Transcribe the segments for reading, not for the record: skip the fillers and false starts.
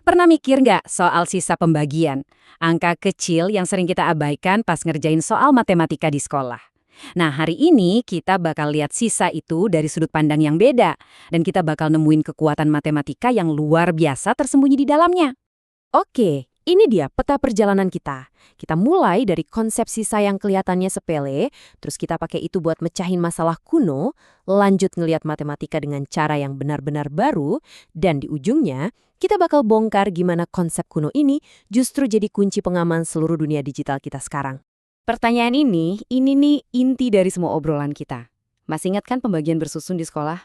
Pernah mikir nggak soal sisa pembagian? Angka kecil yang sering kita abaikan pas ngerjain soal matematika di sekolah. Nah, hari ini kita bakal lihat sisa itu dari sudut pandang yang beda. Dan kita bakal nemuin kekuatan matematika yang luar biasa tersembunyi di dalamnya. Oke, ini dia peta perjalanan kita. Kita mulai dari konsep sisa yang kelihatannya sepele, terus kita pakai itu buat mecahin masalah kuno, lanjut ngelihat matematika dengan cara yang benar-benar baru, dan di ujungnya, kita bakal bongkar gimana konsep kuno ini justru jadi kunci pengaman seluruh dunia digital kita sekarang. Pertanyaan ini nih inti dari semua obrolan kita. Masih ingat kan pembagian bersusun di sekolah?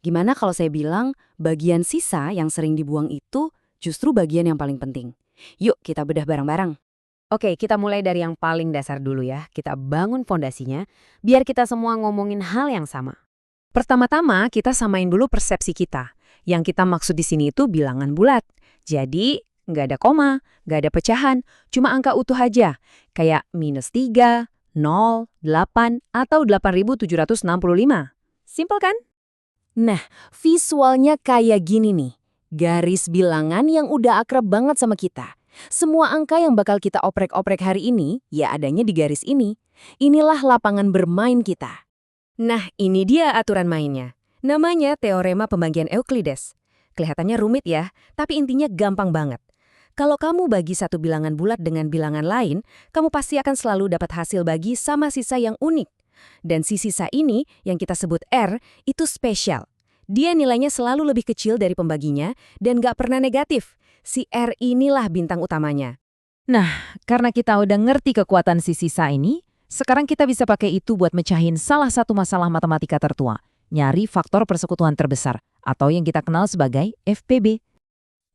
Gimana kalau saya bilang bagian sisa yang sering dibuang itu justru bagian yang paling penting? Yuk kita bedah bareng-bareng. Oke, kita mulai dari yang paling dasar dulu ya. Kita bangun fondasinya, biar kita semua ngomongin hal yang sama. Pertama-tama, kita samain dulu persepsi kita. Yang kita maksud di sini itu bilangan bulat. Jadi, nggak ada koma, nggak ada pecahan, cuma angka utuh aja. Kayak -3, 0, 8, atau 8.765. Simpel kan? Nah, visualnya kayak gini nih. Garis bilangan yang udah akrab banget sama kita. Semua angka yang bakal kita oprek-oprek hari ini, ya adanya di garis ini. Inilah lapangan bermain kita. Nah, ini dia aturan mainnya. Namanya teorema pembagian Euklides. Kelihatannya rumit ya, tapi intinya gampang banget. Kalau kamu bagi satu bilangan bulat dengan bilangan lain, kamu pasti akan selalu dapat hasil bagi sama sisa yang unik. Dan si sisa ini, yang kita sebut R, itu spesial. Dia nilainya selalu lebih kecil dari pembaginya dan gak pernah negatif. Si R inilah bintang utamanya. Nah, karena kita udah ngerti kekuatan si sisa ini, sekarang kita bisa pakai itu buat mecahin salah satu masalah matematika tertua, nyari faktor persekutuan terbesar, atau yang kita kenal sebagai FPB.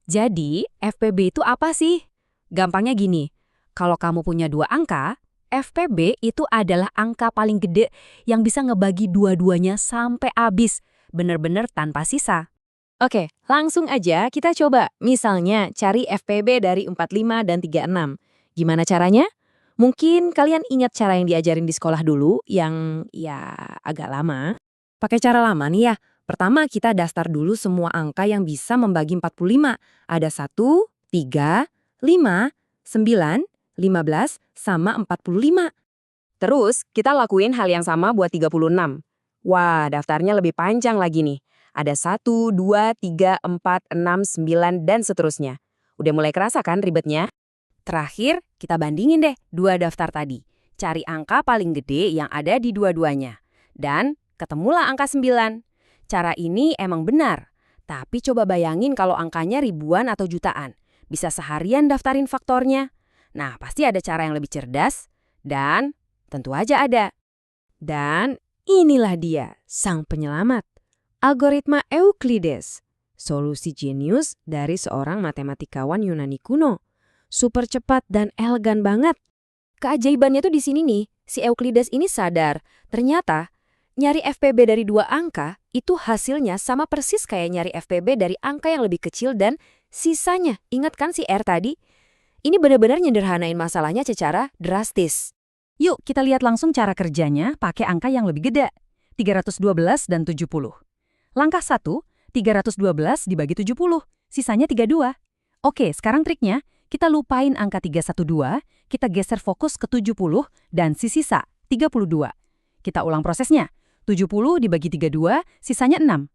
Jadi, FPB itu apa sih? Gampangnya gini, kalau kamu punya dua angka, FPB itu adalah angka paling gede yang bisa ngebagi dua-duanya sampai habis, bener-bener tanpa sisa. Oke, langsung aja kita coba. Misalnya cari FPB dari 45 dan 36. Gimana caranya? Mungkin kalian ingat cara yang diajarin di sekolah dulu yang ya agak lama. Pakai cara lama nih ya. Pertama kita daftar dulu semua angka yang bisa membagi 45. Ada 1, 3, 5, 9, 15, sama 45. Terus kita lakuin hal yang sama buat 36. Wah, daftarnya lebih panjang lagi nih. Ada 1, 2, 3, 4, 6, 9, dan seterusnya. Udah mulai kerasa kan ribetnya? Terakhir, kita bandingin deh dua daftar tadi. Cari angka paling gede yang ada di dua-duanya. Dan ketemulah angka 9. Cara ini emang benar. Tapi coba bayangin kalau angkanya ribuan atau jutaan. Bisa seharian daftarin faktornya. Nah, pasti ada cara yang lebih cerdas. Dan tentu aja ada. Dan inilah dia, sang penyelamat. Algoritma Euklides, solusi jenius dari seorang matematikawan Yunani kuno. Super cepat dan elegan banget. Keajaibannya tuh di sini nih, si Euklides ini sadar, ternyata nyari FPB dari dua angka itu hasilnya sama persis kayak nyari FPB dari angka yang lebih kecil dan sisanya. Ingat kan si R tadi? Ini benar-benar nyederhanain masalahnya secara drastis. Yuk kita lihat langsung cara kerjanya pakai angka yang lebih gede, 312 dan 70. Langkah 1, 312 dibagi 70, sisanya 32. Oke, sekarang triknya, kita lupain angka 312, kita geser fokus ke 70 dan si sisa, 32. Kita ulang prosesnya, 70 dibagi 32, sisanya 6.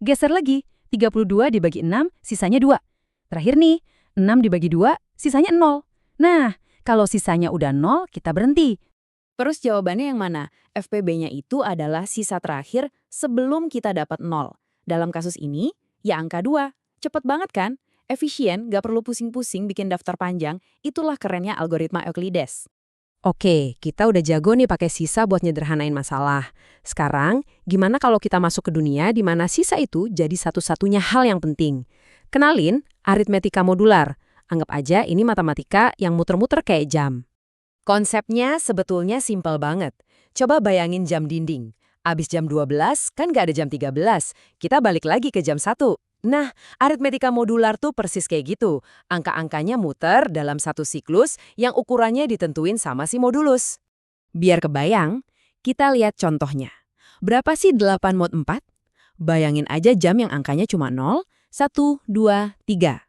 Geser lagi, 32 dibagi 6, sisanya 2. Terakhir nih, 6 dibagi 2, sisanya 0. Nah, kalau sisanya udah 0, kita berhenti. Terus jawabannya yang mana? FPB-nya itu adalah sisa terakhir sebelum kita dapat 0. Dalam kasus ini, ya angka 2. Cepet banget kan? Efisien, gak perlu pusing-pusing bikin daftar panjang. Itulah kerennya algoritma Euklides. Oke, kita udah jago nih pakai sisa buat nyederhanain masalah. Sekarang, gimana kalau kita masuk ke dunia di mana sisa itu jadi satu-satunya hal yang penting? Kenalin, aritmetika modular. Anggap aja ini matematika yang muter-muter kayak jam. Konsepnya sebetulnya simpel banget. Coba bayangin jam dinding. Abis jam 12, kan nggak ada jam 13. Kita balik lagi ke jam 1. Nah, aritmetika modular tuh persis kayak gitu. Angka-angkanya muter dalam satu siklus yang ukurannya ditentuin sama si modulus. Biar kebayang, kita lihat contohnya. Berapa sih 8 mod 4? Bayangin aja jam yang angkanya cuma 0, 1, 2, 3.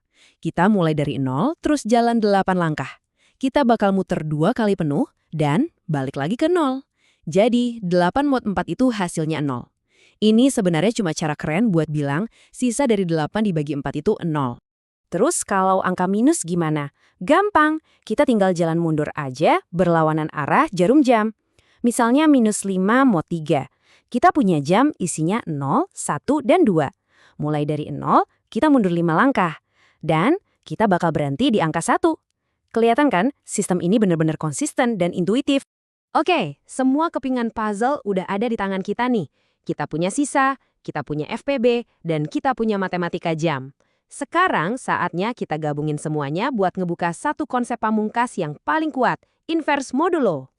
Kita mulai dari 0, terus jalan 8 langkah. Kita bakal muter 2 kali penuh, dan balik lagi ke 0. Jadi, 8 mod 4 itu hasilnya 0. Ini sebenarnya cuma cara keren buat bilang sisa dari 8 dibagi 4 itu 0. Terus kalau angka minus gimana? Gampang, kita tinggal jalan mundur aja berlawanan arah jarum jam. Misalnya minus 5 mod 3. Kita punya jam isinya 0, 1, dan 2. Mulai dari 0, kita mundur 5 langkah. Dan kita bakal berhenti di angka 1. Kelihatan kan, sistem ini benar-benar konsisten dan intuitif. Oke, semua kepingan puzzle udah ada di tangan kita nih. Kita punya sisa, kita punya FPB, dan kita punya matematika jam. Sekarang saatnya kita gabungin semuanya buat ngebuka satu konsep pamungkas yang paling kuat, inverse modulo.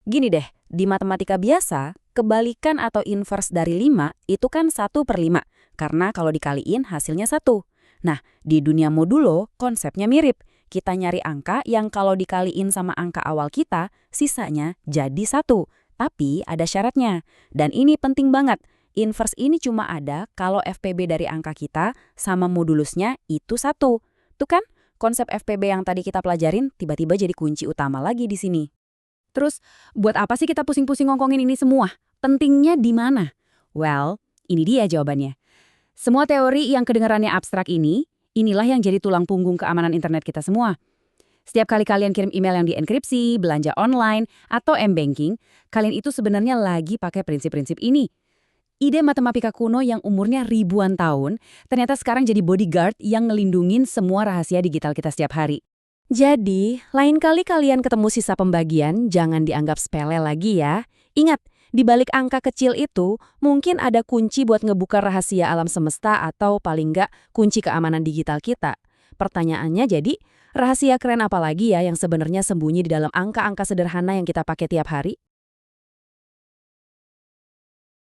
Gini deh, di matematika biasa, kebalikan atau inverse dari 5 itu kan 1/5, karena kalau dikaliin hasilnya 1. Nah, di dunia modulo, konsepnya mirip. Kita nyari angka yang kalau dikaliin sama angka awal kita, sisanya jadi 1. Tapi ada syaratnya. Dan ini penting banget. Inverse ini cuma ada kalau FPB dari angka kita sama modulusnya itu 1. Tuh kan, konsep FPB yang tadi kita pelajarin tiba-tiba jadi kunci utama lagi di sini. Terus, buat apa sih kita pusing-pusing ngongkongin ini semua? Pentingnya di mana? Well, ini dia jawabannya. Semua teori yang kedengarannya abstrak ini, inilah yang jadi tulang punggung keamanan internet kita semua. Setiap kali kalian kirim email yang dienkripsi, belanja online, atau m-banking, kalian itu sebenarnya lagi pakai prinsip-prinsip ini. Ide matematika kuno yang umurnya ribuan tahun, ternyata sekarang jadi bodyguard yang ngelindungin semua rahasia digital kita setiap hari. Jadi, lain kali kalian ketemu sisa pembagian, jangan dianggap sepele lagi ya. Ingat, di balik angka kecil itu, mungkin ada kunci buat ngebuka rahasia alam semesta atau paling nggak kunci keamanan digital kita. Pertanyaannya jadi, rahasia keren apa lagi ya yang sebenarnya sembunyi di dalam angka-angka sederhana yang kita pakai tiap hari?